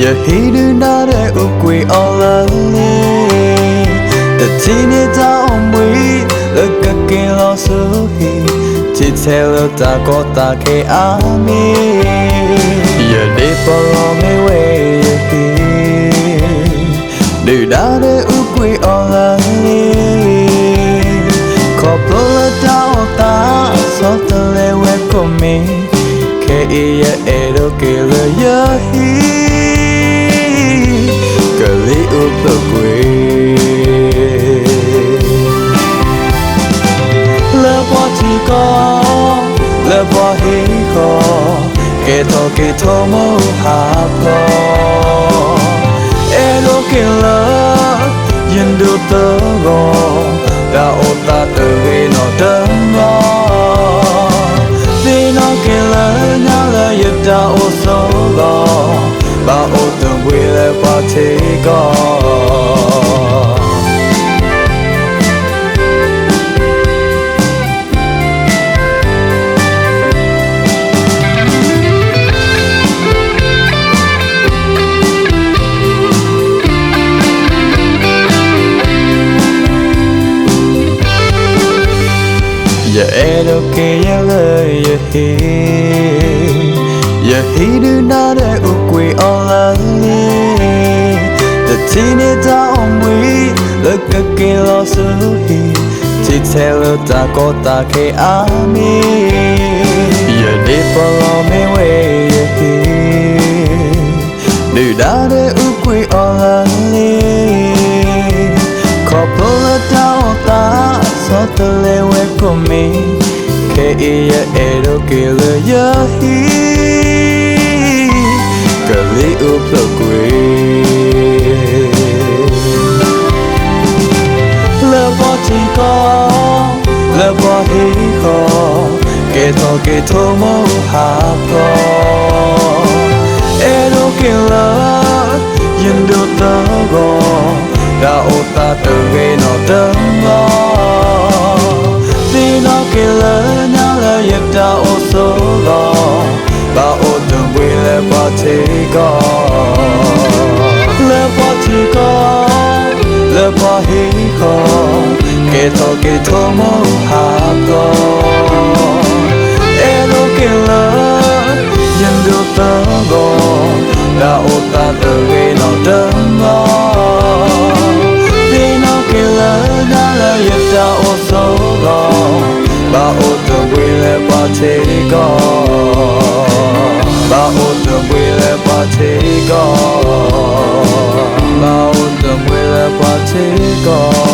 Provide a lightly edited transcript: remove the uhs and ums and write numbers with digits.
You hate another ukwe all alone. The teeny down way, look again also he. Titelo Dakota K. Army. You dip along the way, do that ukwe all alone. Couple down, sort of welcome me. K.E.A. Edo Killer, you're here. Girlie up the way. Love what you call, love what he call. Get mo hapo. Edo Killer, you do the wrong. Da ota the way, not the wrong. They not Killer, now you da also long. But all the will ever take on. You ain't okay, you hate another ukwe all alone. The teeny down way, look again also he. Titelo Dakota K. Army. You dip along the way, do that ukwe all alone. Couple down, sort of away from me. K.E.A. Edo Killer, you're here. Girlie up the way. Love what he call, love what he call. Get mo hapo. Edo Killer, you do the wrong. Da ota the way, not the wrong. They not Killer, now you da also long. But all the will ever take on. Love what you call, love what he call. Get mo hapo. Edo Killer, you do the wrong. Da ota the way, not the wrong. They not Killer, now you da also long. But all the will ever take on. But all the will ever take on. But all the will ever take on.